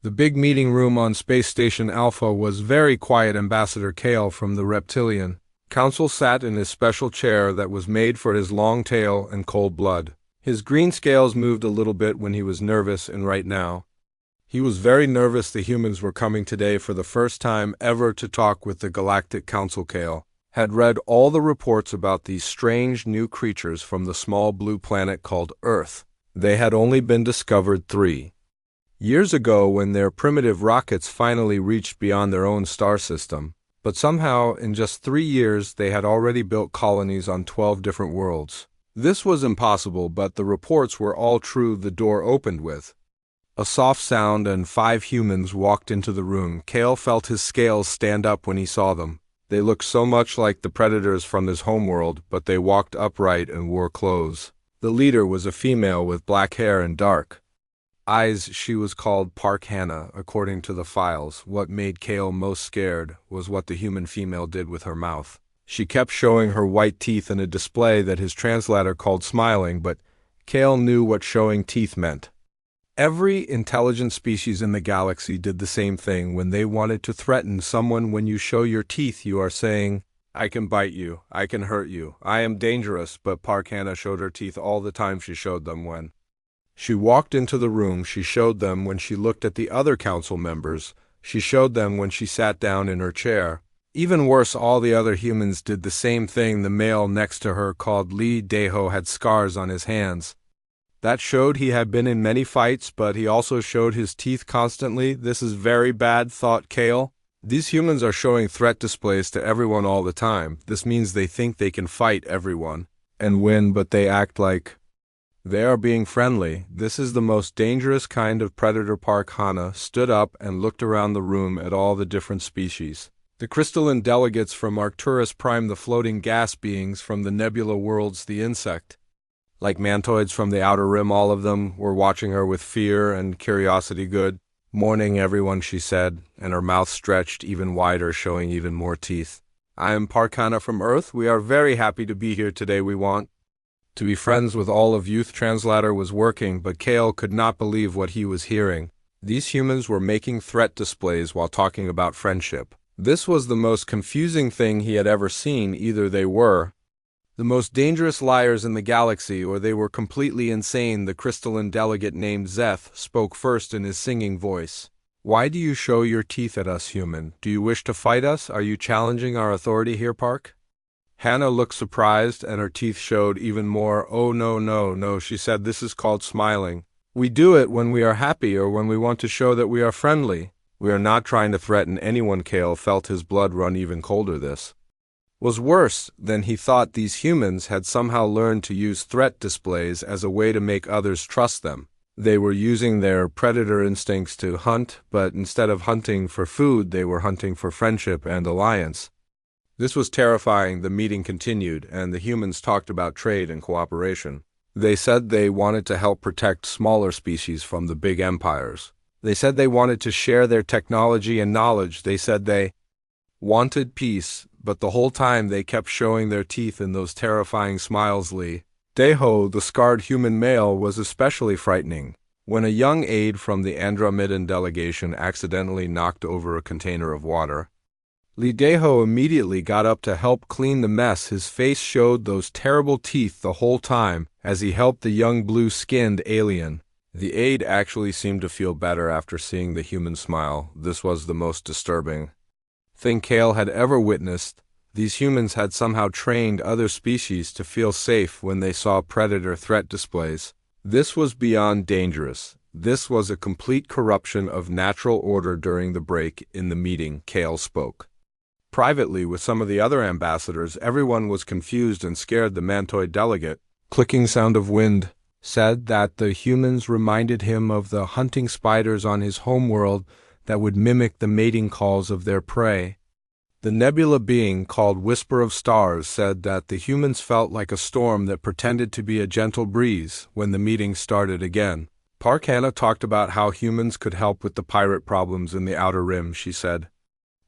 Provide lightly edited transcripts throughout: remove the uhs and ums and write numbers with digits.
The big meeting room on Space Station Alpha was very quiet. Ambassador Kale from the Reptilian Council sat in his special chair that was made for his long tail and cold blood. His green scales moved a little bit when he was nervous, and right now, he was very nervous. The humans were coming today for the first time ever to talk with the Galactic Council. Kale had read all the reports about these strange new creatures from the small blue planet called Earth. They had only been discovered 3 years ago when their primitive rockets finally reached beyond their own star system. But somehow, in just 3 years, they had already built colonies on 12 different worlds. This was impossible, but the reports were all true. The door opened with a soft sound and 5 humans walked into the room. Kale felt his scales stand up when he saw them. They looked so much like the predators from his homeworld, but they walked upright and wore clothes. The leader was a female with black hair and dark eyes. She was called Park Hannah, according to the files. What made Kale most scared was what the human female did with her mouth. She kept showing her white teeth in a display that his translator called smiling, but Kale knew what showing teeth meant. Every intelligent species in the galaxy did the same thing when they wanted to threaten someone. When you show your teeth, you are saying, "I can bite you, I can hurt you, I am dangerous." But Park Hannah showed her teeth all the time. She showed them when she walked into the room. She showed them when she looked at the other council members. She showed them when she sat down in her chair. Even worse, all the other humans did the same thing. The male next to her, called Lee Daeho, had scars on his hands. That showed he had been in many fights, but he also showed his teeth constantly. This is very bad, thought Kale. These humans are showing threat displays to everyone all the time. This means they think they can fight everyone and win, but they act like they are being friendly. This is the most dangerous kind of predator. Park Hannah stood up and looked around the room at all the different species. The crystalline delegates from Arcturus Prime, the floating gas beings from the nebula worlds, the insect like mantoids from the outer rim, all of them were watching her with fear and curiosity. "Good morning, everyone," she said, and her mouth stretched even wider, showing even more teeth. "I am Park Hannah from Earth. We are very happy to be here today. We want to be friends with all of you." Translator was working, but Kale could not believe what he was hearing. These humans were making threat displays while talking about friendship. This was the most confusing thing he had ever seen. Either they were the most dangerous liars in the galaxy, or they were completely insane. The crystalline delegate named Zeth spoke first in his singing voice. "Why do you show your teeth at us, human? Do you wish to fight us? Are you challenging our authority here, Park?" Hannah looked surprised, and her teeth showed even more. "Oh, no, no, no," she said. "This is called smiling. We do it when we are happy or when we want to show that we are friendly. We are not trying to threaten anyone." Kale felt his blood run even colder. This was worse than he thought. These humans had somehow learned to use threat displays as a way to make others trust them. They were using their predator instincts to hunt, but instead of hunting for food, they were hunting for friendship and alliance. This was terrifying. The meeting continued, and the humans talked about trade and cooperation. They said they wanted to help protect smaller species from the big empires. They said they wanted to share their technology and knowledge. They said they wanted peace, but the whole time they kept showing their teeth in those terrifying smiles. Lee Daeho, the scarred human male, was especially frightening. When a young aide from the Andromedan delegation accidentally knocked over a container of water, Lee Daeho immediately got up to help clean the mess. His face showed those terrible teeth the whole time as he helped the young blue-skinned alien. The aide actually seemed to feel better after seeing the human smile. This was the most disturbing thing Kale had ever witnessed. These humans had somehow trained other species to feel safe when they saw predator threat displays. This was beyond dangerous. This was a complete corruption of natural order. During the break in the meeting, Kale spoke privately with some of the other ambassadors. Everyone was confused and scared. The mantoid delegate, clicking sound of wind, said that the humans reminded him of the hunting spiders on his homeworld that would mimic the mating calls of their prey. The nebula being called Whisper of Stars said that the humans felt like a storm that pretended to be a gentle breeze. When the meeting started again, Park Hannah talked about how humans could help with the pirate problems in the Outer Rim. She said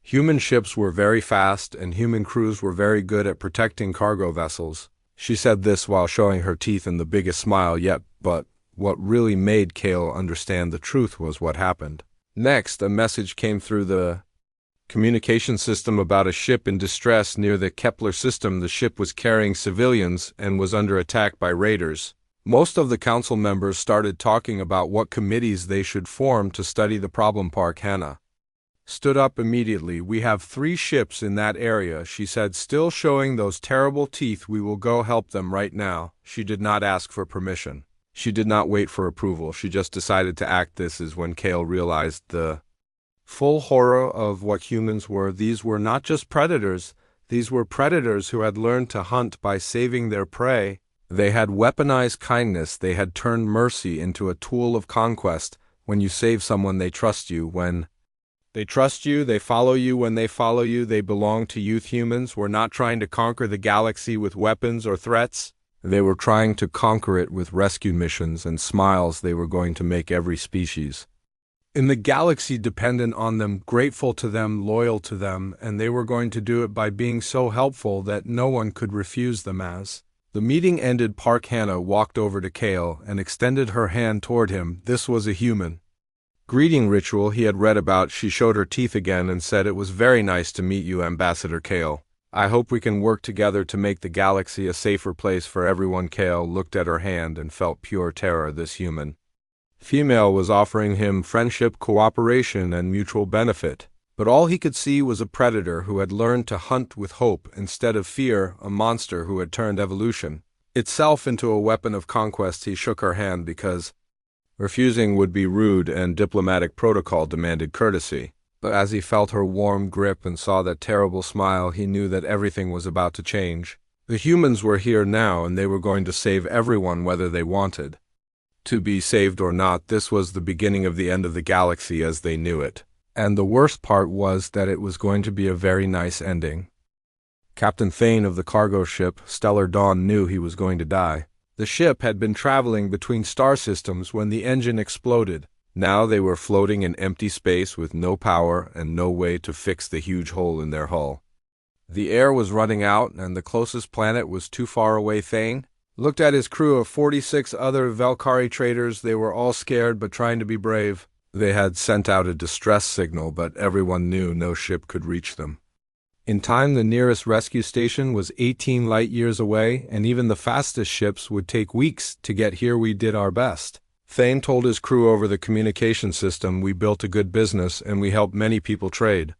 human ships were very fast and human crews were very good at protecting cargo vessels. She said this while showing her teeth in the biggest smile yet, but what really made Kale understand the truth was what happened Next, a message came through the communication system about a ship in distress near the Kepler system. The ship was carrying civilians and was under attack by raiders. Most of the council members started talking about what committees they should form to study the problem. Park Hannah stood up immediately. "We have 3 ships in that area," she said, still showing those terrible teeth. "We will go help them right now." She did not ask for permission. She did not wait for approval. She just decided to act. This is when Kale realized the full horror of what humans were. These were not just predators. These were predators who had learned to hunt by saving their prey. They had weaponized kindness. They had turned mercy into a tool of conquest. When you save someone, they trust you. When they trust you, they follow you. When they follow you, they belong to you. Humans were not trying to conquer the galaxy with weapons or threats. They were trying to conquer it with rescue missions and smiles. They were going to make every species in the galaxy dependent on them, grateful to them, loyal to them, and they were going to do it by being so helpful that no one could refuse them. As the meeting ended, Park Hannah walked over to Kale and extended her hand toward him. This was a human greeting ritual he had read about. She showed her teeth again and said, "It was very nice to meet you, Ambassador Kale. I hope we can work together to make the galaxy a safer place for everyone." Kale looked at her hand and felt pure terror. This human female was offering him friendship, cooperation, and mutual benefit. But all he could see was a predator who had learned to hunt with hope instead of fear, a monster who had turned evolution itself into a weapon of conquest. He shook her hand because refusing would be rude and diplomatic protocol demanded courtesy. But as he felt her warm grip and saw that terrible smile, he knew that everything was about to change. The humans were here now, and they were going to save everyone whether they wanted to be saved or not. This was the beginning of the end of the galaxy as they knew it. And the worst part was that it was going to be a very nice ending. Captain Thane of the cargo ship Stellar Dawn knew he was going to die. The ship had been traveling between star systems when the engine exploded. Now they were floating in empty space with no power and no way to fix the huge hole in their hull. The air was running out and the closest planet was too far away. Thane looked at his crew of 46 other Valkyrie traders. They were all scared but trying to be brave. They had sent out a distress signal, but everyone knew no ship could reach them in time. The nearest rescue station was 18 light years away, and even the fastest ships would take weeks to get here. "We did our best," Thane told his crew over the communication system. "We built a good business, and we helped many people trade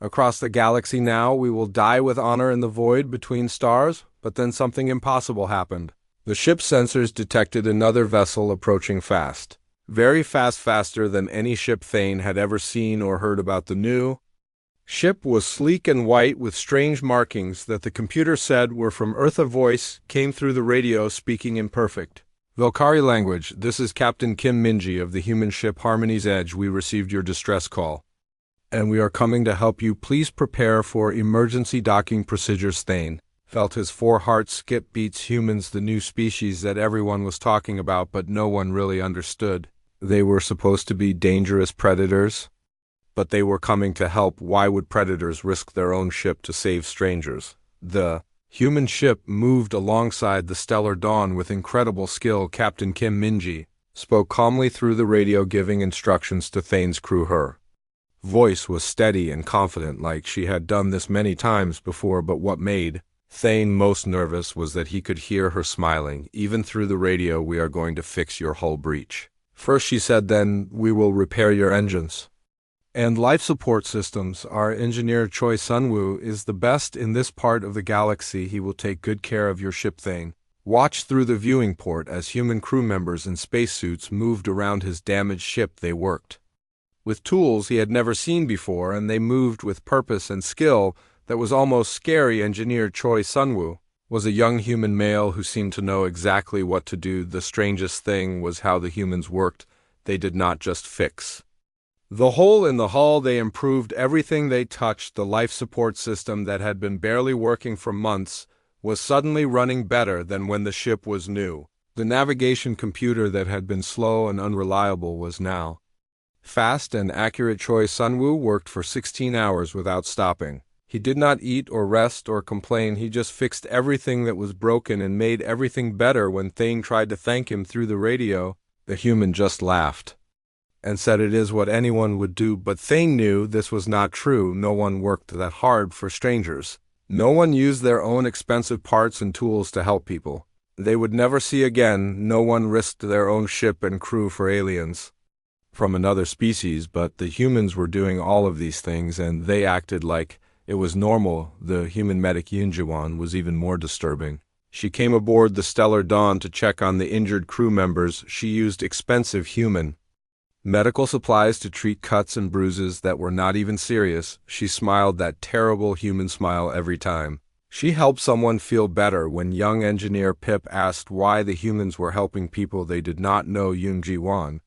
across the galaxy. Now we will die with honor in the void between stars." But then something impossible happened. The ship's sensors detected another vessel approaching fast. Very fast, faster than any ship Thane had ever seen or heard about. The new ship was sleek and white with strange markings that the computer said were from Earth. A voice came through the radio speaking in perfect Valkyrie language. "This is Captain Kim Minji of the human ship Harmony's Edge. We received your distress call, and we are coming to help you. Please prepare for emergency docking procedures." Thane felt his 4 hearts skip beats. Humans, the new species that everyone was talking about, but no one really understood. They were supposed to be dangerous predators, but they were coming to help. Why would predators risk their own ship to save strangers? The human ship moved alongside the Stellar Dawn with incredible skill. Captain Kim Minji spoke calmly through the radio, giving instructions to Thane's crew. Her voice was steady and confident, like she had done this many times before. But what made Thane most nervous was that he could hear her smiling, even through the radio. "We are going to fix your hull breach first," she said. "Then we will repair your engines and life support systems. Our engineer Choi Sunwoo is the best in this part of the galaxy. He will take good care of your ship." Thane watched through the viewing port as human crew members in spacesuits moved around his damaged ship. They worked with tools he had never seen before, and they moved with purpose and skill that was almost scary. Engineer Choi Sunwoo was a young human male who seemed to know exactly what to do. The strangest thing was how the humans worked. They did not just fix the hole in the hull, they improved everything they touched. The life support system that had been barely working for months was suddenly running better than when the ship was new. The navigation computer that had been slow and unreliable was now fast and accurate. Choi Sunwoo worked for 16 hours without stopping. He did not eat or rest or complain. He just fixed everything that was broken and made everything better. When Thane tried to thank him through the radio, the human just laughed. and said it is what anyone would do, but Thane knew this was not true. No one worked that hard for strangers. No one used their own expensive parts and tools to help people they would never see again. No one risked their own ship and crew for aliens from another species, but the humans were doing all of these things, and they acted like it was normal. The human medic Yunjiwan was even more disturbing. She came aboard the Stellar Dawn to check on the injured crew members. She used expensive human medical supplies to treat cuts and bruises that were not even serious. She smiled that terrible human smile every time. She helped someone feel better when young engineer Pip asked why the humans were helping people they did not know. Yunjiwan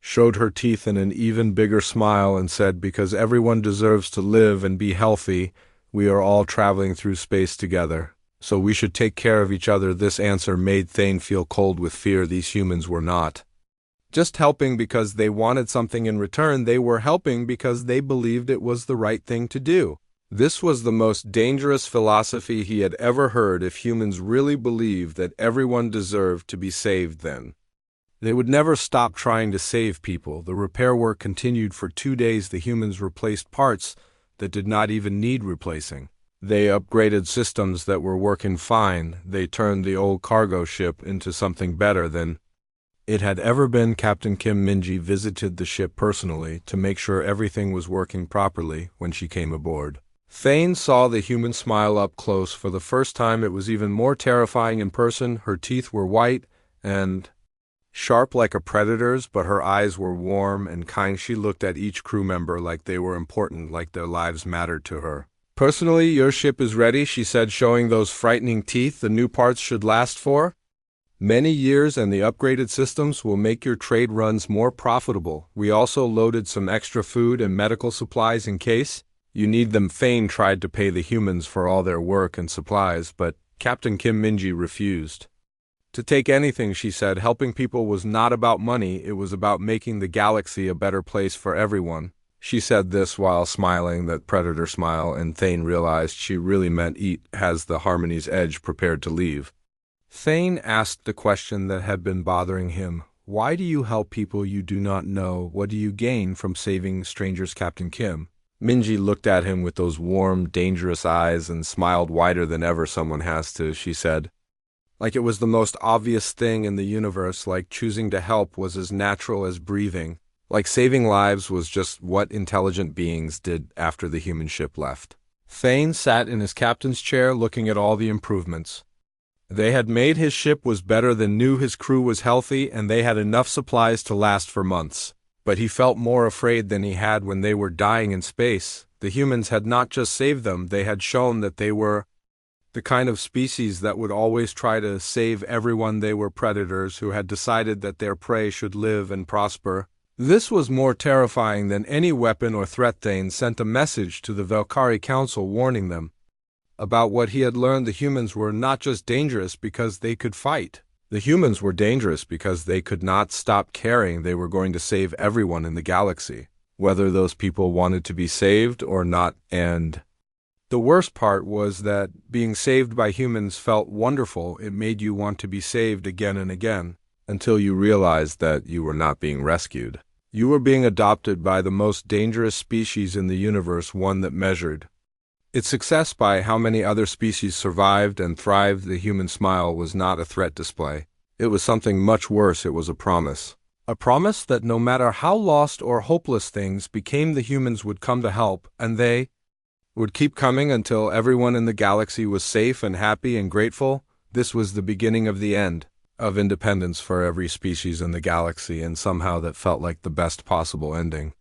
showed her teeth in an even bigger smile and said, because everyone deserves to live and be healthy. We are all traveling through space together, so we should take care of each other. This answer made Thane feel cold with fear. These humans were not just helping because they wanted something in return. They were helping because they believed it was the right thing to do. This was the most dangerous philosophy he had ever heard. If humans really believed that everyone deserved to be saved, then they would never stop trying to save people. The repair work continued for 2 days. The humans replaced parts that did not even need replacing. They upgraded systems that were working fine. They turned the old cargo ship into something better than it had ever been. Captain Kim Minji visited the ship personally to make sure everything was working properly when she came aboard. Thane saw the human smile up close for the first time. It was even more terrifying in person. Her teeth were white and sharp like a predator's, but her eyes were warm and kind. She looked at each crew member like they were important, like their lives mattered to her. Personally, your ship is ready, she said, showing those frightening teeth. The new parts should last for many years, and the upgraded systems will make your trade runs more profitable. We also loaded some extra food and medical supplies in case you need them. Thane tried to pay the humans for all their work and supplies, but Captain Kim Minji refused to take anything. She said helping people was not about money, it was about making the galaxy a better place for everyone. She said this while smiling that predator smile, and Thane realized she really meant eat. Has the Harmony's Edge prepared to leave? Thane asked the question that had been bothering him. Why do you help people you do not know? What do you gain from saving strangers? Captain Kim Minji looked at him with those warm, dangerous eyes and smiled wider than ever. Someone has to, she said. Like it was the most obvious thing in the universe, like choosing to help was as natural as breathing, like saving lives was just what intelligent beings did after the human ship left. Thane sat in his captain's chair looking at all the improvements they had made. His ship was better than new, his crew was healthy, and they had enough supplies to last for months. But he felt more afraid than he had when they were dying in space. The humans had not just saved them, they had shown that they were the kind of species that would always try to save everyone. They were predators who had decided that their prey should live and prosper. This was more terrifying than any weapon or threat. Thane sent a message to the Valkyrie Council warning them about what he had learned. The humans were not just dangerous because they could fight. The humans were dangerous because they could not stop caring. They were going to save everyone in the galaxy, whether those people wanted to be saved or not. And the worst part was that being saved by humans felt wonderful. It made you want to be saved again and again, until you realized that you were not being rescued. You were being adopted by the most dangerous species in the universe, one that measured its success by how many other species survived and thrived. The human smile was not a threat display. It was something much worse. It was a promise. A promise that no matter how lost or hopeless things became, the humans would come to help, and they would keep coming until everyone in the galaxy was safe and happy and grateful. This was the beginning of the end of independence for every species in the galaxy, and somehow that felt like the best possible ending.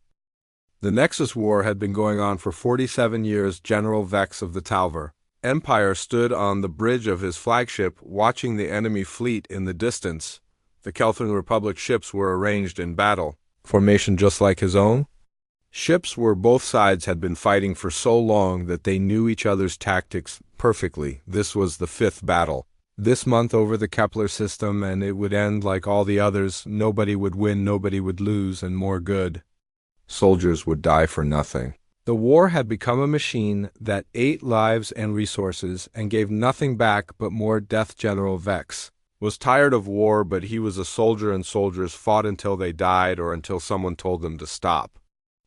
The Nexus War had been going on for 47 years. General Vex of the Talver Empire stood on the bridge of his flagship, watching the enemy fleet in the distance. The Kelthran Republic ships were arranged in battle formation just like his own ships were. Both sides had been fighting for so long that they knew each other's tactics perfectly. This was the 5th battle this month over the Kepler system, and it would end like all the others. Nobody would win, nobody would lose, and more good soldiers would die for nothing. The war had become a machine that ate lives and resources and gave nothing back but more death. General Vex was tired of war, but he was a soldier and soldiers fought until they died or until someone told them to stop.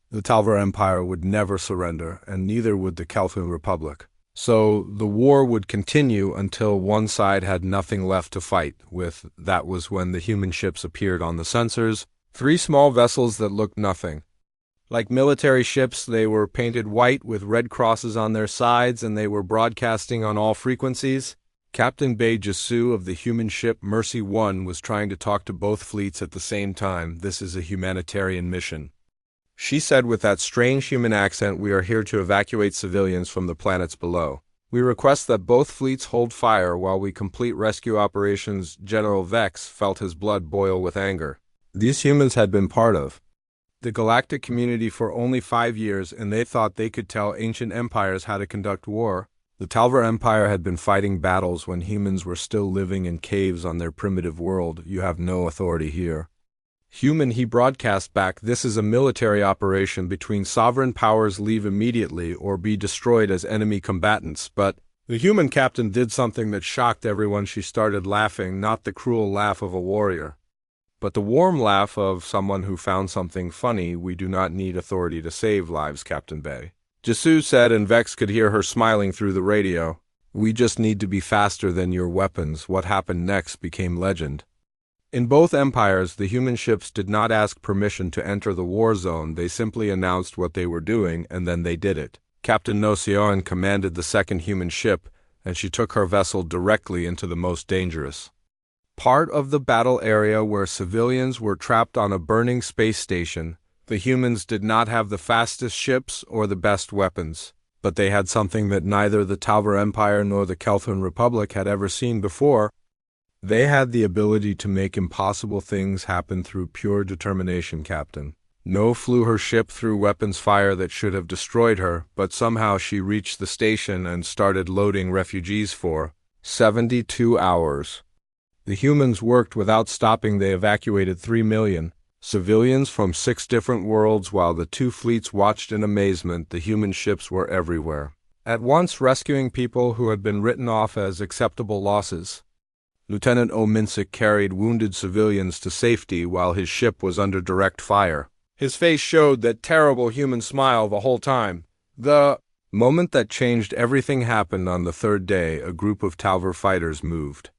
The Talvar Empire would never surrender, and neither would the Kelthran Republic. So the war would continue until one side had nothing left to fight with. That was when the human ships appeared on the sensors, 3 small vessels that looked nothing. Like military ships, they were painted white with red crosses on their sides, and they were broadcasting on all frequencies. Captain Bei Jisu of the human ship Mercy 1 was trying to talk to both fleets at the same time. This is a humanitarian mission. She said with that strange human accent, "We are here to evacuate civilians from the planets below. We request that both fleets hold fire while we complete rescue operations." General Vex felt his blood boil with anger. These humans had been part of the galactic community for only 5 years, and they thought they could tell ancient empires how to conduct war. The Talvar Empire had been fighting battles when humans were still living in caves on their primitive world. "You have no authority here." "Human," he broadcast back, "this is a military operation between sovereign powers. Leave immediately or be destroyed as enemy combatants." But the human captain did something that shocked everyone. She started laughing, not the cruel laugh of a warrior, but the warm laugh of someone who found something funny. "We do not need authority to save lives, Captain Bei," Jisu said, and Vex could hear her smiling through the radio. "We just need to be faster than your weapons." What happened next became legend. In both empires, the human ships did not ask permission to enter the war zone. They simply announced what they were doing, and then they did it. Captain Noseon commanded the second human ship, and she took her vessel directly into the most dangerous part of the battle area, where civilians were trapped on a burning space station. The humans did not have the fastest ships or the best weapons, but they had something that neither the Talvar Empire nor the Kelthran Republic had ever seen before. They had the ability to make impossible things happen through pure determination. Captain No flew her ship through weapons fire that should have destroyed her, but somehow she reached the station and started loading refugees for 72 hours. The humans worked without stopping. They evacuated 3 million civilians from 6 different worlds while the 2 fleets watched in amazement. The human ships were everywhere, at once rescuing people who had been written off as acceptable losses. Lieutenant Ominsik carried wounded civilians to safety while his ship was under direct fire. His face showed that terrible human smile the whole time. The moment that changed everything happened on the 3rd day. A group of Talvar fighters moved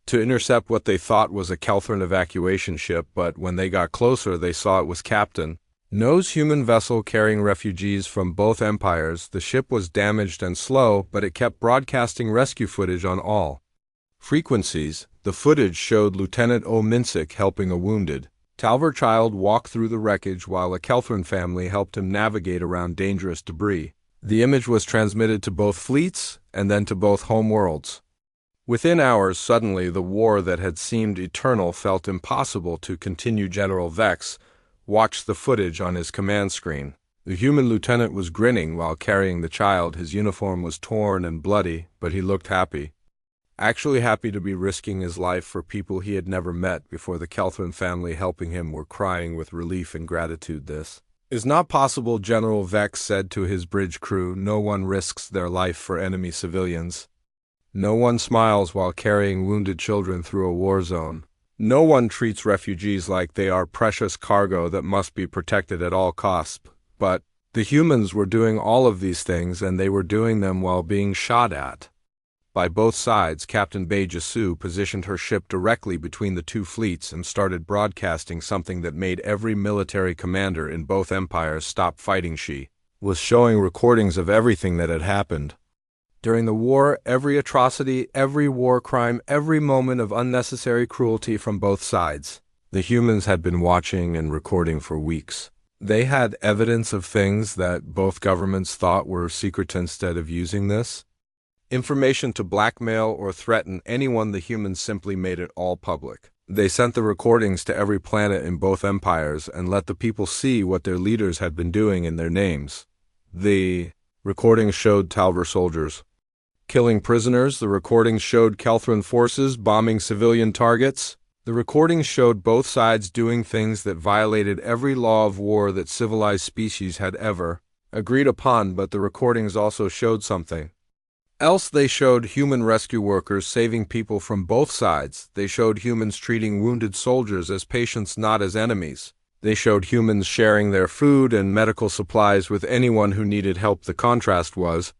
to intercept what they thought was a Kelthran evacuation ship, but when they got closer they saw it was Captain No's human vessel carrying refugees from both empires. The ship was damaged and slow, but it kept broadcasting rescue footage on all frequencies. The footage showed Lieutenant Ominsik helping a wounded Talvar child walk through the wreckage while a Kelthran family helped him navigate around dangerous debris. The image was transmitted to both fleets and then to both home worlds. Within hours, suddenly, the war that had seemed eternal felt impossible to continue. General Vex watched the footage on his command screen. The human lieutenant was grinning while carrying the child. His uniform was torn and bloody, but he looked happy. Actually happy to be risking his life for people he had never met before. The Kelthran family helping him were crying with relief and gratitude. "This is not possible," General Vex said to his bridge crew. "No one risks their life for enemy civilians. No one smiles while carrying wounded children through a war zone. No one treats refugees like they are precious cargo that must be protected at all costs." But the humans were doing all of these things, and they were doing them while being shot at by both sides. Captain Bei Jisu positioned her ship directly between the 2 fleets and started broadcasting something that made every military commander in both empires stop fighting. She was showing recordings of everything that had happened during the war, every atrocity, every war crime, every moment of unnecessary cruelty from both sides. The humans had been watching and recording for weeks. They had evidence of things that both governments thought were secret. Instead of using this information to blackmail or threaten anyone, the humans simply made it all public. They sent the recordings to every planet in both empires and let the people see what their leaders had been doing in their names. The recordings showed Talvar soldiers killing prisoners. The recordings showed Kelthran forces bombing civilian targets. The recordings showed both sides doing things that violated every law of war that civilized species had ever agreed upon. But the recordings also showed something Else they showed human rescue workers saving people from both sides. They showed humans treating wounded soldiers as patients, not as enemies. They showed humans sharing their food and medical supplies with anyone who needed help. The contrast was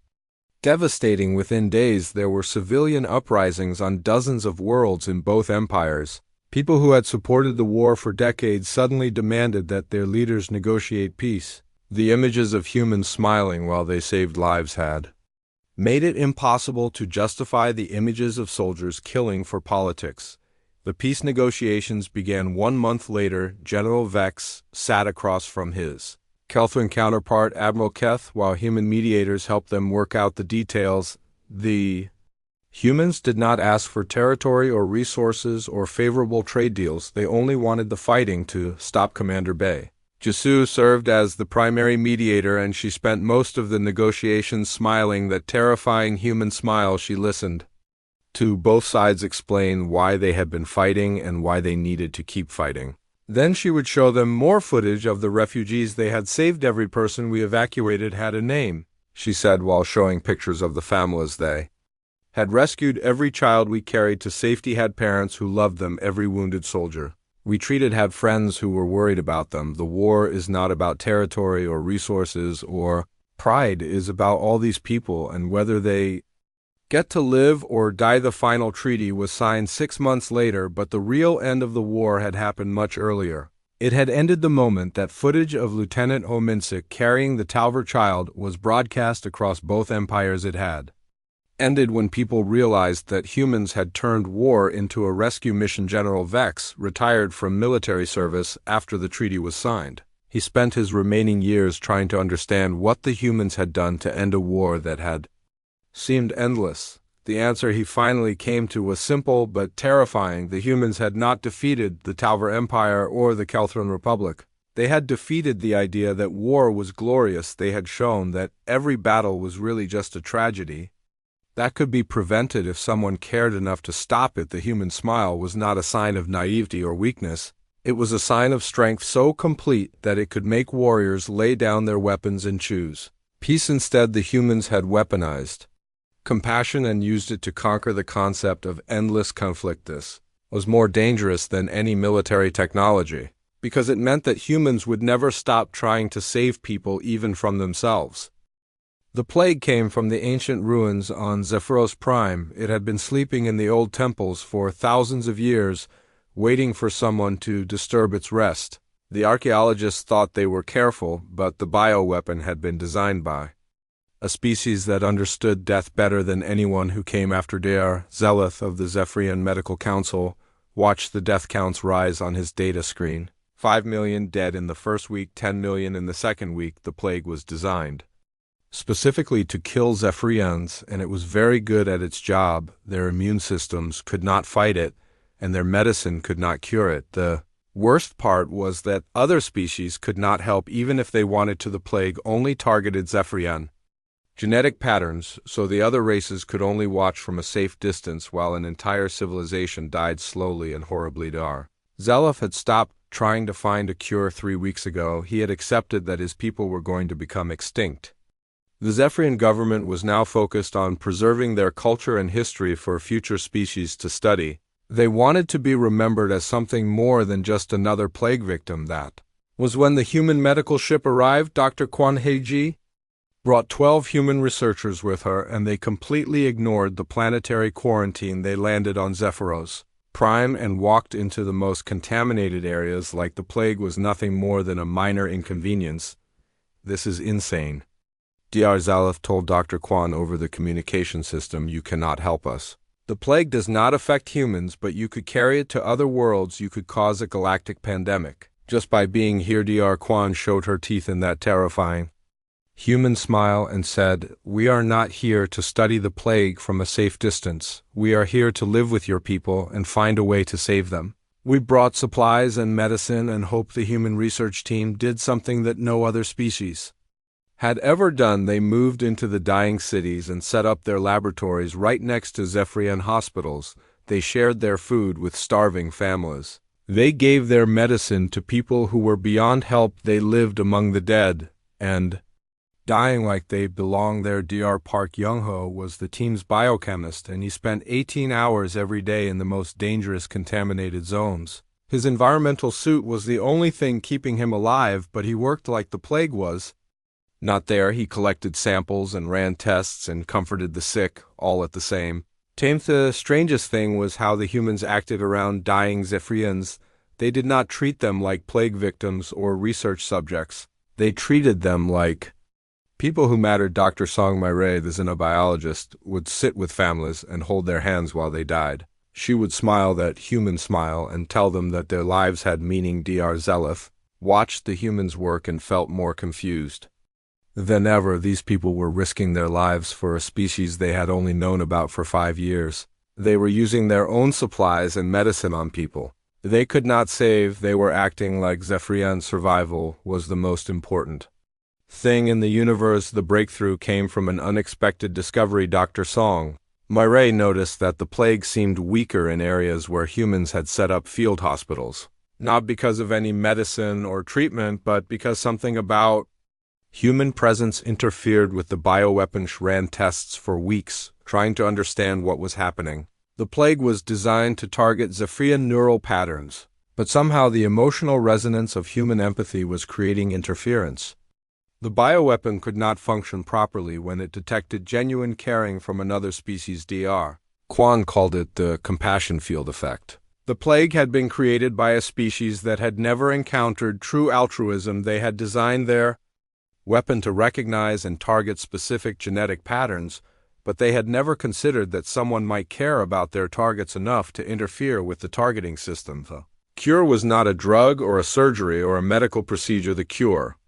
devastating. Within days, there were civilian uprisings on dozens of worlds in both empires. People who had supported the war for decades suddenly demanded that their leaders negotiate peace. The images of humans smiling while they saved lives had made it impossible to justify the images of soldiers killing for politics. The peace negotiations began 1 month later. General Vex sat across from his Kelthran counterpart, Admiral Keth, while human mediators helped them work out the details. The humans did not ask for territory or resources or favorable trade deals. They only wanted the fighting to stop. Commander Bay Jisu served as the primary mediator, and she spent most of the negotiations smiling. That terrifying human smile. She listened to both sides explain why they had been fighting and why they needed to keep fighting. Then she would show them more footage of the refugees they had saved. Every person we evacuated had a name, she said while showing pictures of the families they had rescued. Every child we carried to safety had parents who loved them. Every wounded soldier we treated had friends who were worried about them. The war is not about territory or resources or pride. It is about all these people and whether they get to live or die. The final treaty was signed 6 months later, but the real end of the war had happened much earlier. It had ended the moment that footage of Lieutenant Ominsik carrying the Talver child was broadcast across both empires. It had ended when people realized that humans had turned war into a rescue mission. General Vex retired from military service after the treaty was signed. He spent his remaining years trying to understand what the humans had done to end a war that had seemed endless. The answer he finally came to was simple but terrifying. The humans had not defeated the Talver Empire or the Kelthran Republic. They had defeated the idea that war was glorious. They had shown that every battle was really just a tragedy that could be prevented if someone cared enough to stop it. The human smile was not a sign of naivety or weakness. It was a sign of strength so complete that it could make warriors lay down their weapons and choose peace. Instead, the humans had weaponized compassion and used it to conquer the concept of endless conflict. This was more dangerous than any military technology, because it meant that humans would never stop trying to save people, even from themselves. The plague came from the ancient ruins on Zephyros Prime. It had been sleeping in the old temples for thousands of years, waiting for someone to disturb its rest. The archaeologists thought they were careful, but the bioweapon had been designed by a species that understood death better than anyone who came after. Dr. Zeleth of the Zephyrian Medical Council watched the death counts rise on his data screen. 5 million dead in the first week, 10 million in the second week. The plague was designed specifically to kill Zephyrians, and it was very good at its job. Their immune systems could not fight it, and their medicine could not cure it. The worst part was that other species could not help even if they wanted to. The plague only targeted Zephyrian genetic patterns, so the other races could only watch from a safe distance while an entire civilization died slowly and horribly. Dr. Zeleth had stopped trying to find a cure 3 weeks ago. He had accepted that his people were going to become extinct. The Zephyrian government was now focused on preserving their culture and history for future species to study. They wanted to be remembered as something more than just another plague victim. That was when the human medical ship arrived. Dr. Kwan Heiji brought 12 human researchers with her, and they completely ignored the planetary quarantine. They landed on Zephyros Prime and walked into the most contaminated areas like the plague was nothing more than a minor inconvenience. This is insane. Dr. Zeleth told Dr. Kwan over the communication system, "You cannot help us. The plague does not affect humans, but you could carry it to other worlds. You could cause a galactic pandemic. Just by being here." Dr. Kwan showed her teeth in that terrifying human smile and said, "We are not here to study the plague from a safe distance. We are here to live with your people and find a way to save them. We brought supplies and medicine and hope the human research team did something that no other species had ever done." They moved into the dying cities and set up their laboratories right next to Zephyrian hospitals. They shared their food with starving families. They gave their medicine to people who were beyond help. They lived among the dead, and dying like they belong there. Dr. Park Young-ho was the team's biochemist, and he spent 18 hours every day in the most dangerous contaminated zones. His environmental suit was the only thing keeping him alive, but he worked like the plague was not there. He collected samples and ran tests and comforted the sick, all at the same time. The strangest thing was how the humans acted around dying Zephyrians. They did not treat them like plague victims or research subjects. They treated them like people who mattered. Dr. Song My-rae, the xenobiologist, would sit with families and hold their hands while they died. She would smile that human smile and tell them that their lives had meaning. Dr. Zeleth watched the humans work and felt more confused than ever. These people were risking their lives for a species they had only known about for 5 years. They were using their own supplies and medicine on people they could not save. They were acting like Zephyrian survival was the most important thing in the universe. The breakthrough came from an unexpected discovery. Dr. Song My-rae noticed that the plague seemed weaker in areas where humans had set up field hospitals. Not because of any medicine or treatment, but because something about human presence interfered with the bioweapon. She ran tests for weeks, trying to understand what was happening. The plague was designed to target Zephyrian neural patterns, but somehow the emotional resonance of human empathy was creating interference. The bioweapon could not function properly when it detected genuine caring from another species. Dr. Kwon called it the compassion field effect. The plague had been created by a species that had never encountered true altruism. They had designed their weapon to recognize and target specific genetic patterns, but they had never considered that someone might care about their targets enough to interfere with the targeting system. The cure was not a drug or a surgery or a medical procedure. The cure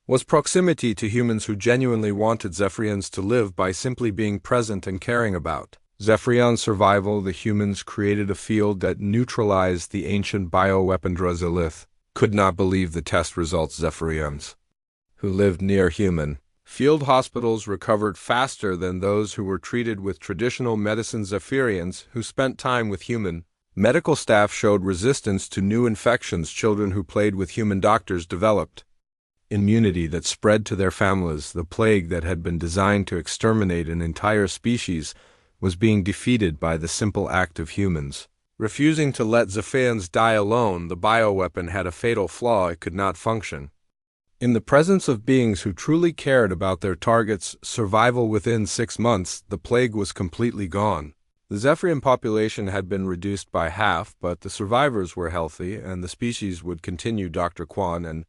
was proximity to humans who genuinely wanted Zephyrians to live by simply being present and caring about Zephyrian survival. The humans created a field that neutralized the ancient bioweapon. Zeleth could not believe the test results. Zephyrians who lived near human field hospitals recovered faster than those who were treated with traditional medicine. Zephyrians who spent time with human medical staff showed resistance to new infections. Children who played with human doctors developed immunity that spread to their families. The plague that had been designed to exterminate an entire species was being defeated by the simple act of humans refusing to let Zephyrians die alone. The bioweapon had a fatal flaw. It could not function in the presence of beings who truly cared about their targets' survival. Within 6 months, the plague was completely gone. The Zephyrian population had been reduced by half, but the survivors were healthy, and the species would continue. Dr. Kwon and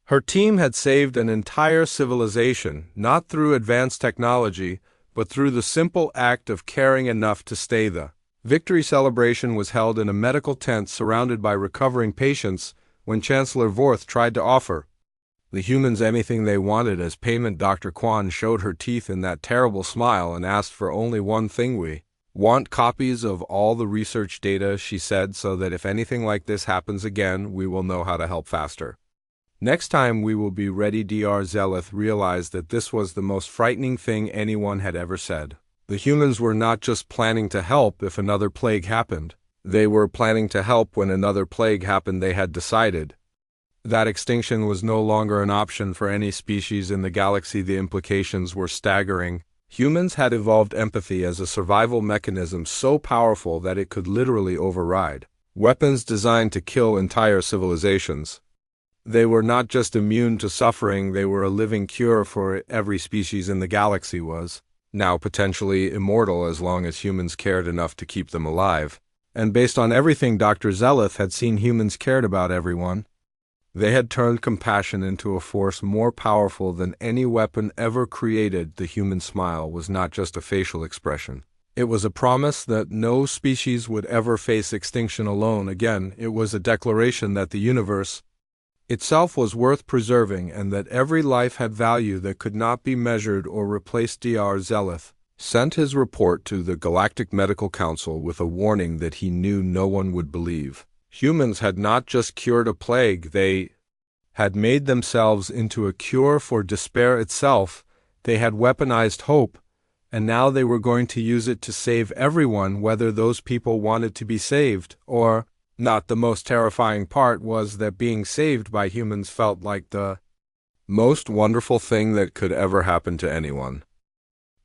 her team had saved an entire civilization, not through advanced technology, but through the simple act of caring enough to stay. The victory celebration was held in a medical tent surrounded by recovering patients when Chancellor Vorth tried to offer the humans anything they wanted as payment. Dr. Kwon showed her teeth in that terrible smile and asked for only one thing. We want copies of all the research data, she said, so that if anything like this happens again, we will know how to help faster. Next time we will be ready. Dr. Zeleth realized that this was the most frightening thing anyone had ever said. The humans were not just planning to help if another plague happened. They were planning to help when another plague happened. They had decided that extinction was no longer an option for any species in the galaxy. The implications were staggering. Humans had evolved empathy as a survival mechanism so powerful that it could literally override weapons designed to kill entire civilizations. They were not just immune to suffering, they were a living cure for every species in the galaxy was now potentially immortal as long as humans cared enough to keep them alive. And based on everything Dr. Zeleth had seen, humans cared about everyone. They had turned compassion into a force more powerful than any weapon ever created. The human smile was not just a facial expression. It was a promise that no species would ever face extinction alone again. It was a declaration that the universe itself was worth preserving and that every life had value that could not be measured or replaced. Dr. Zeleth sent his report to the Galactic Medical Council with a warning that he knew no one would believe. Humans had not just cured a plague, they had made themselves into a cure for despair itself. They had weaponized hope, and now they were going to use it to save everyone, whether those people wanted to be saved or not. The most terrifying part was that being saved by humans felt like the Most wonderful thing that could ever happen to anyone.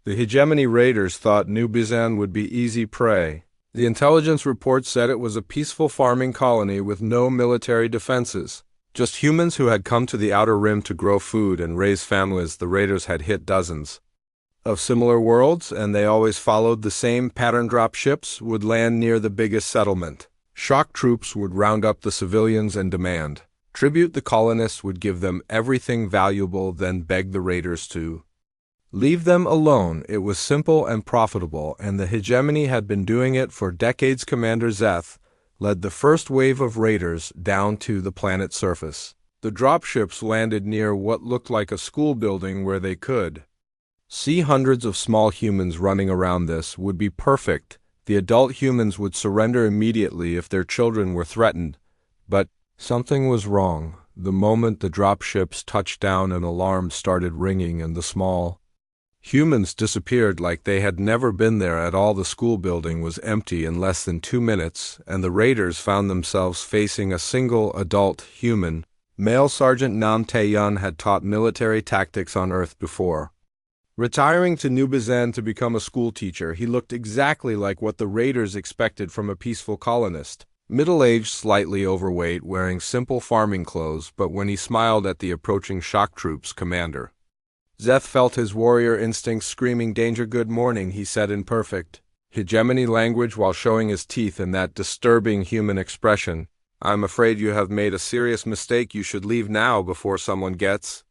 The hegemony raiders thought New Bizan would be easy prey. The intelligence report said it was a peaceful farming colony with no military defenses. Just humans who had come to the Outer Rim to grow food and raise families. The raiders had hit dozens of similar worlds, and they always followed the same pattern. Drop ships would land near the biggest settlement. Shock troops would round up the civilians and demand tribute. The colonists would give them everything valuable, then beg the raiders to leave them alone. It was simple and profitable, and the hegemony had been doing it for decades. Commander Zeth led the first wave of raiders down to the planet's surface. The dropships landed near what looked like a school building where they could see hundreds of small humans running around. This would be perfect. The adult humans would surrender immediately if their children were threatened. But something was wrong. The moment the dropships touched down, an alarm started ringing and the small humans disappeared like they had never been there at all. The school building was empty in less than 2 minutes, and the raiders found themselves facing a single adult human. Male Sergeant Nam Tae-yun had taught military tactics on Earth before retiring to New Bizan to become a school teacher. He looked exactly like what the raiders expected from a peaceful colonist. Middle-aged, slightly overweight, wearing simple farming clothes, but when he smiled at the approaching shock troops, Commander Zeth felt his warrior instincts screaming danger. "Good morning," he said in perfect hegemony language while showing his teeth in that disturbing human expression. "I'm afraid you have made a serious mistake. You should leave now before someone gets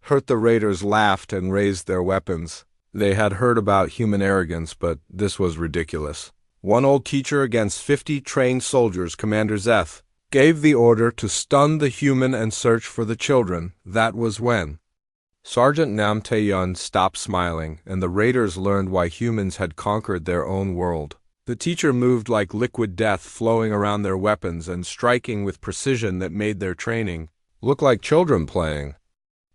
hurt." The raiders laughed and raised their weapons. They had heard about human arrogance, but this was ridiculous. One old teacher against 50 trained soldiers. Commander Zeth gave the order to stun the human and search for the children. That was when Sergeant Nam Tae-yun stopped smiling, and the raiders learned why humans had conquered their own world. The teacher moved like liquid death, flowing around their weapons and striking with precision that made their training look like children playing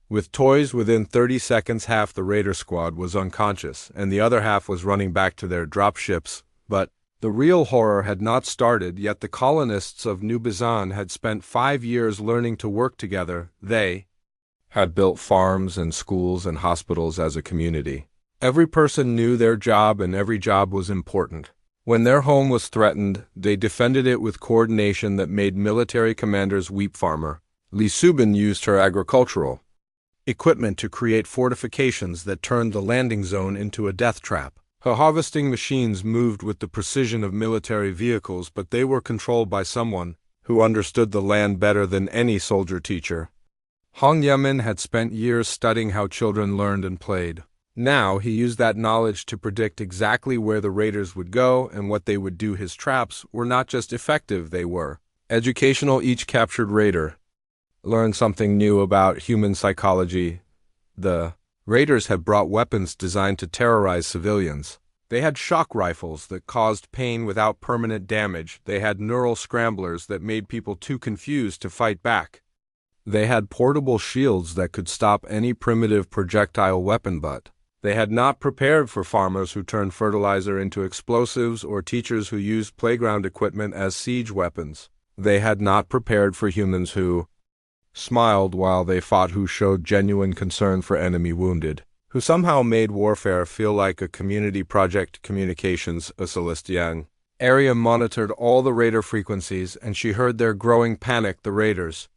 with toys. Within 30 seconds, half the raider squad was unconscious, and the other half was running back to their dropships. But the real horror had not started yet. The colonists of New Bizan had spent 5 years learning to work together. They had built farms and schools and hospitals as a community. Every person knew their job, and every job was important. When their home was threatened, they defended it with coordination that made military commanders weep. Farmer Lee Subin used her agricultural equipment to create fortifications that turned the landing zone into a death trap. Her harvesting machines moved with the precision of military vehicles, but they were controlled by someone who understood the land better than any soldier teacher. Hong Yemin had spent years studying how children learned and played. Now he used that knowledge to predict exactly where the raiders would go and what they would do. His traps were not just effective, they were educational. Each captured raider learned something new about human psychology. The raiders had brought weapons designed to terrorize civilians. They had shock rifles that caused pain without permanent damage. They had neural scramblers that made people too confused to fight back. They had portable shields that could stop any primitive projectile weapon, but they had not prepared for farmers who turned fertilizer into explosives or teachers who used playground equipment as siege weapons. They had not prepared for humans who smiled while they fought, who showed genuine concern for enemy wounded, who somehow made warfare feel like a community project. Communications Celestian area monitored all the raider frequencies, and she heard their growing panic. The raiders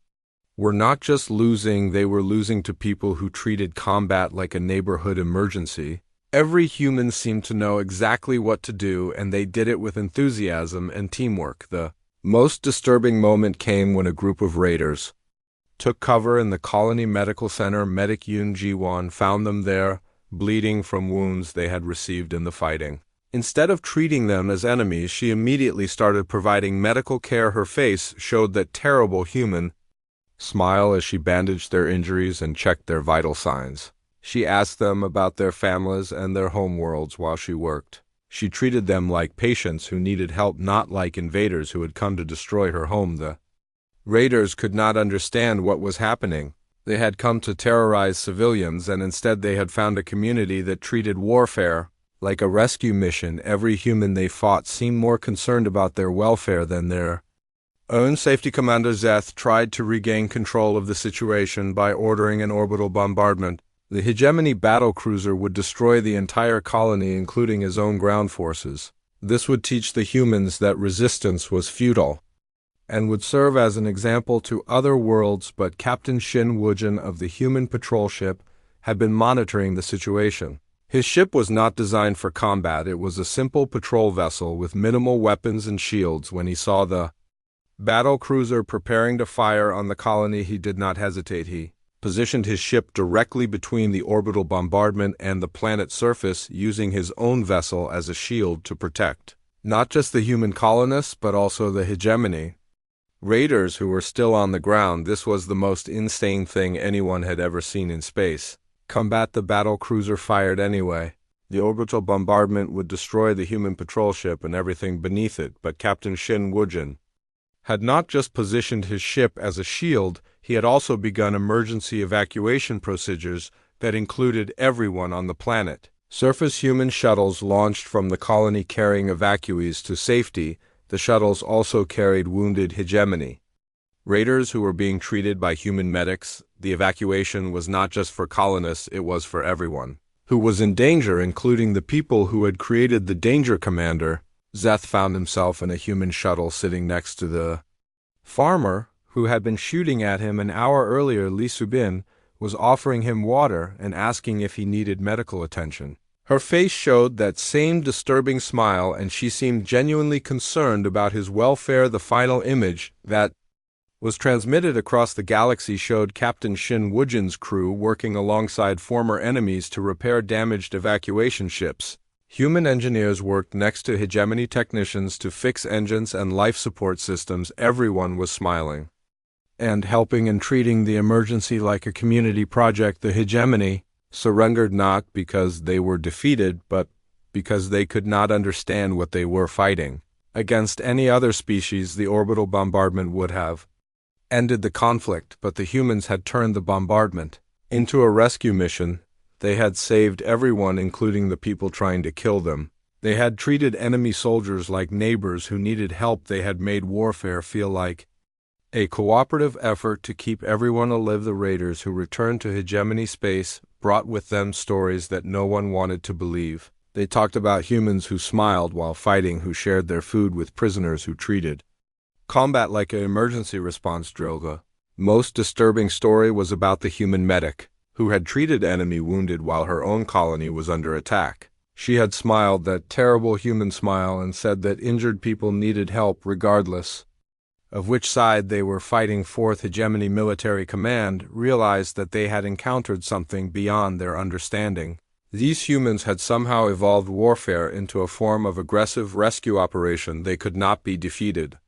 were not just losing, they were losing to people who treated combat like a neighborhood emergency. Every human seemed to know exactly what to do, and they did it with enthusiasm and teamwork. The most disturbing moment came when a group of raiders took cover in the colony medical center. Medic Yoon Ji-won found them there, bleeding from wounds they had received in the fighting. Instead of treating them as enemies, she immediately started providing medical care. Her face showed that terrible human smile as she bandaged their injuries and checked their vital signs. She asked them about their families and their home worlds while she worked. She treated them like patients who needed help, not like invaders who had come to destroy her home. The raiders could not understand what was happening. They had come to terrorize civilians, and instead they had found a community that treated warfare like a rescue mission. Every human they fought seemed more concerned about their welfare than their Own Safety Commander Zeth tried to regain control of the situation by ordering an orbital bombardment. The Hegemony battlecruiser would destroy the entire colony, including his own ground forces. This would teach the humans that resistance was futile, and would serve as an example to other worlds, but Captain Shin Woo-jin of the human patrol ship had been monitoring the situation. His ship was not designed for combat. It was a simple patrol vessel with minimal weapons and shields. When he saw the battle cruiser preparing to fire on the colony, he did not hesitate. He positioned his ship directly between the orbital bombardment and the planet's surface, using his own vessel as a shield to protect not just the human colonists, but also the Hegemony raiders who were still on the ground. This was the most insane thing anyone had ever seen in space. Combat the battle cruiser fired anyway. The orbital bombardment would destroy the human patrol ship and everything beneath it, but Captain Shin Woo-jin had not just positioned his ship as a shield, he had also begun emergency evacuation procedures that included everyone on the planet. Surface human shuttles launched from the colony carrying evacuees to safety. The shuttles also carried wounded Hegemony raiders who were being treated by human medics. The evacuation was not just for colonists, it was for everyone who was in danger, including the people who had created the Danger Commander. Zeth found himself in a human shuttle sitting next to the farmer who had been shooting at him an hour earlier. Lee Subin was offering him water and asking if he needed medical attention. Her face showed that same disturbing smile, and she seemed genuinely concerned about his welfare. The final image that was transmitted across the galaxy showed Captain Shin Woo-jin's crew working alongside former enemies to repair damaged evacuation ships. Human engineers worked next to Hegemony technicians to fix engines and life support systems. Everyone was smiling and helping and treating the emergency like a community project. The Hegemony surrendered not because they were defeated, but because they could not understand what they were fighting. Against any other species, the orbital bombardment would have ended the conflict, but the humans had turned the bombardment into a rescue mission. They had saved everyone, including the people trying to kill them. They had treated enemy soldiers like neighbors who needed help. They had made warfare feel like a cooperative effort to keep everyone alive. The raiders who returned to Hegemony space brought with them stories that no one wanted to believe. They talked about humans who smiled while fighting, who shared their food with prisoners, who treated combat like an emergency response drill. The most disturbing story was about the human medic who had treated enemy wounded while her own colony was under attack. She had smiled that terrible human smile and said that injured people needed help regardless of which side they were fighting. Fourth Hegemony Military Command realized that they had encountered something beyond their understanding. These humans had somehow evolved warfare into a form of aggressive rescue operation. They could not be defeated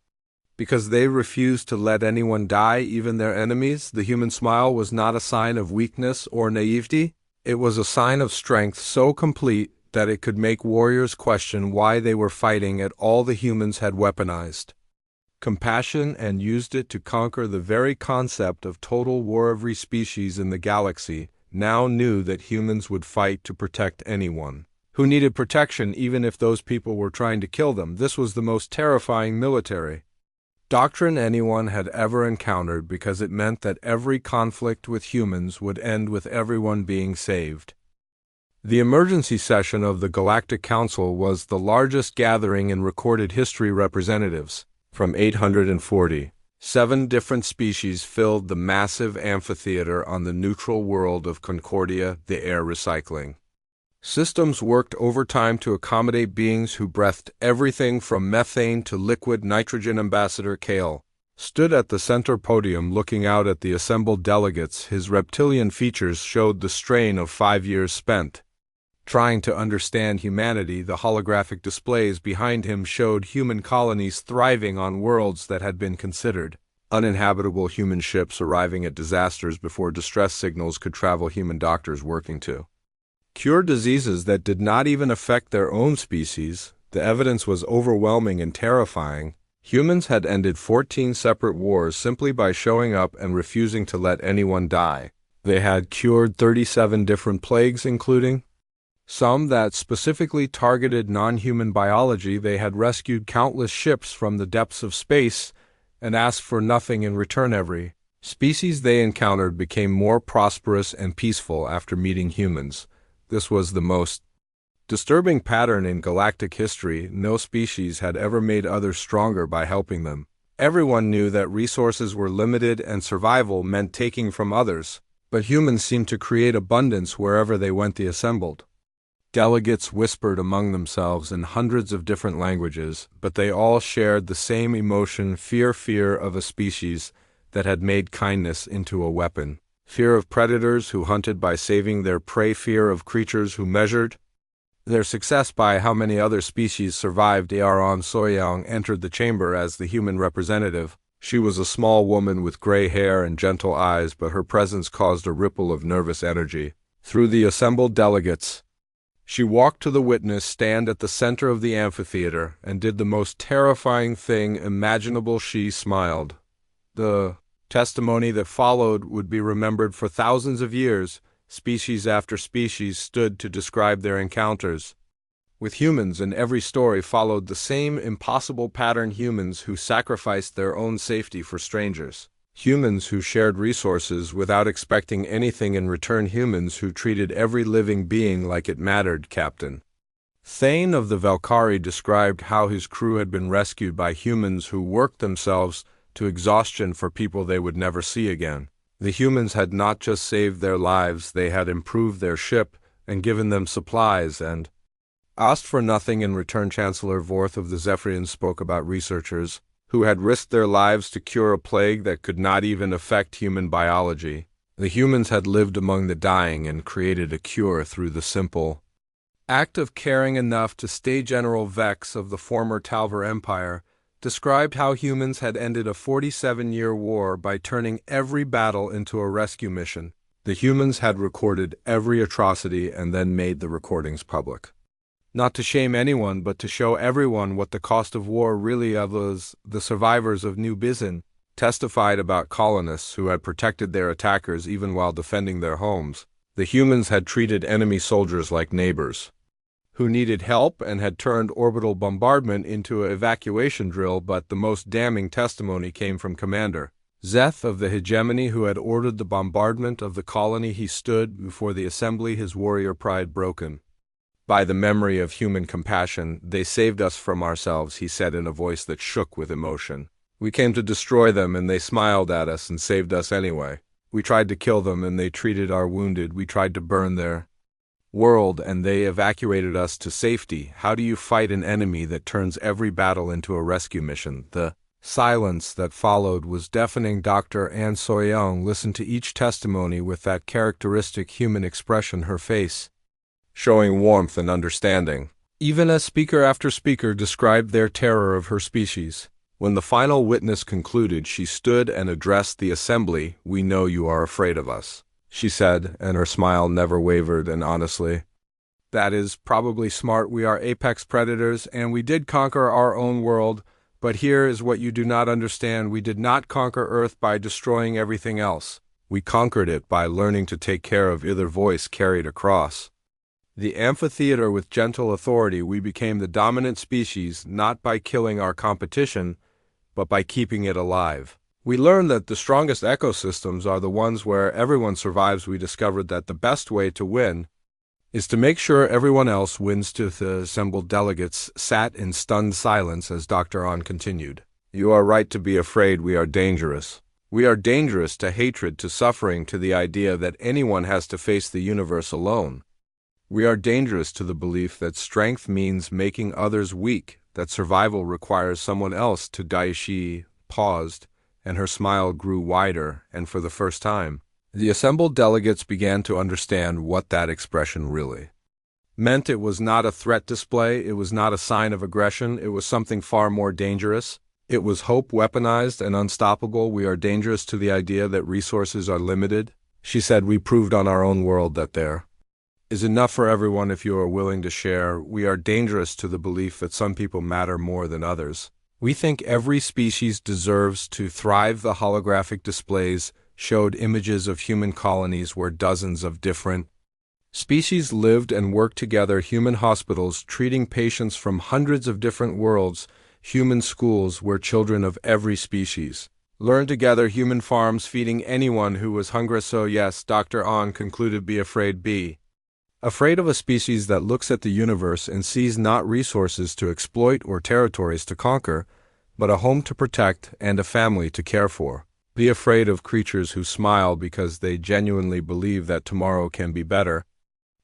because they refused to let anyone die, even their enemies. The human smile was not a sign of weakness or naivety. It was a sign of strength so complete that it could make warriors question why they were fighting at all. The humans had weaponized compassion and used it to conquer the very concept of total war. Every species in the galaxy now knew that humans would fight to protect anyone who needed protection, even if those people were trying to kill them. This was the most terrifying military doctrine anyone had ever encountered, because it meant that every conflict with humans would end with everyone being saved. The emergency session of the Galactic Council was the largest gathering in recorded history. Representatives from 847 different species filled the massive amphitheater on the neutral world of Concordia. The air recycling systems worked overtime to accommodate beings who breathed everything from methane to liquid nitrogen. Ambassador Kale stood at the center podium looking out at the assembled delegates. His reptilian features showed the strain of 5 years spent trying to understand humanity. The holographic displays behind him showed human colonies thriving on worlds that had been considered uninhabitable, human ships arriving at disasters before distress signals could travel, human doctors working to cure diseases that did not even affect their own species. The evidence was overwhelming and terrifying. Humans had ended 14 separate wars simply by showing up and refusing to let anyone die. They had cured 37 different plagues, including some that specifically targeted non-human biology. They had rescued countless ships from the depths of space. and asked for nothing in return. Every species they encountered became more prosperous and peaceful after meeting humans. This was the most disturbing pattern in galactic history. No species had ever made others stronger by helping them. Everyone knew that resources were limited and survival meant taking from others, but humans seemed to create abundance wherever they went. The assembled delegates whispered among themselves in hundreds of different languages, but they all shared the same emotion: fear of a species that had made kindness into a weapon, fear of predators who hunted by saving their prey, fear of creatures who measured their success by how many other species survived. Aaron Soyoung entered the chamber as the human representative. She was a small woman with gray hair and gentle eyes, but her presence caused a ripple of nervous energy through the assembled delegates. She walked to the witness stand at the center of the amphitheater and did the most terrifying thing imaginable. She smiled. The testimony that followed would be remembered for thousands of years. Species after species stood to describe their encounters with humans, and every story followed the same impossible pattern: humans who sacrificed their own safety for strangers, humans who shared resources without expecting anything in return, humans who treated every living being like it mattered. Captain Thane of the Valkyrie described how his crew had been rescued by humans who worked themselves to exhaustion for people they would never see again. The humans had not just saved their lives, they had improved their ship and given them supplies and asked for nothing in return. Chancellor Vorth of the Zephyrians spoke about researchers who had risked their lives to cure a plague that could not even affect human biology. The humans had lived among the dying and created a cure through the simple act of caring enough to stay. General Vex of the former Talver Empire described how humans had ended a 47-year war by turning every battle into a rescue mission. The humans had recorded every atrocity and then made the recordings public. Not to shame anyone, but to show everyone what the cost of war really was. The survivors of New Bizin testified about colonists who had protected their attackers even while defending their homes. The humans had treated enemy soldiers like neighbors who needed help and had turned orbital bombardment into an evacuation drill. But the most damning testimony came from Commander Zeth of the Hegemony, who had ordered the bombardment of the colony. He stood before the assembly, his warrior pride broken by the memory of human compassion. "They saved us from ourselves," he said in a voice that shook with emotion. "We came to destroy them and they smiled at us and saved us anyway. We tried to kill them and they treated our wounded. We tried to burn their world and they evacuated us to safety. How do you fight an enemy that turns every battle into a rescue mission?" The silence that followed was deafening. Dr. Anne Soyoung listened to each testimony with that characteristic human expression, her face showing warmth and understanding, even as speaker after speaker described their terror of her species. When the final witness concluded, she stood and addressed the assembly. "We know you are afraid of us," she said, and her smile never wavered. "And honestly, that is probably smart. We are apex predators, and we did conquer our own world. But here is what you do not understand. We did not conquer Earth by destroying everything else. We conquered it by learning to take care of either." Voice carried across the amphitheater with gentle authority. "We became the dominant species, not by killing our competition, but by keeping it alive. We learned that the strongest ecosystems are the ones where everyone survives. We discovered that the best way to win is to make sure everyone else wins too." The assembled delegates sat in stunned silence as Dr. On continued. "You are right to be afraid. We are dangerous. We are dangerous to hatred, to suffering, to the idea that anyone has to face the universe alone. We are dangerous to the belief that strength means making others weak, that survival requires someone else to die." She paused, and her smile grew wider, and for the first time, the assembled delegates began to understand what that expression really meant. It was not a threat display, it was not a sign of aggression, it was something far more dangerous. It was hope weaponized and unstoppable. "We are dangerous to the idea that resources are limited," she said. "We proved on our own world that there is enough for everyone if you are willing to share. We are dangerous to the belief that some people matter more than others. We think every species deserves to thrive." The holographic displays showed images of human colonies where dozens of different species lived and worked together, human hospitals treating patients from hundreds of different worlds, human schools where children of every species learn together, human farms feeding anyone who was hungry. So yes, Dr. On concluded, be afraid of a species that looks at the universe and sees not resources to exploit or territories to conquer, but a home to protect and a family to care for. Be afraid of creatures who smile because they genuinely believe that tomorrow can be better.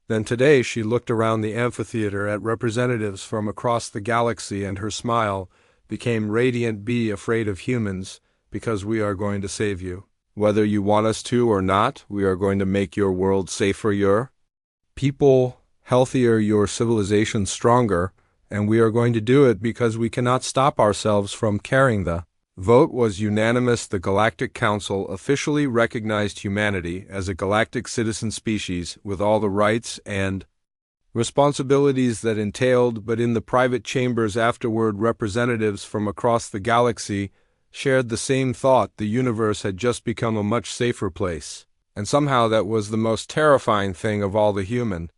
Then today she looked around the amphitheater at representatives from across the galaxy, and her smile became radiant. Be afraid of humans, because we are going to save you. Whether you want us to or not, we are going to make your world safer, your people healthier, your civilization stronger, and we are going to do it because we cannot stop ourselves from caring. The vote was unanimous. The Galactic Council officially recognized humanity as a galactic citizen species with all the rights and responsibilities that entailed, but in the private chambers afterward, representatives from across the galaxy shared the same thought. The universe had just become a much safer place, and somehow that was the most terrifying thing of all. The human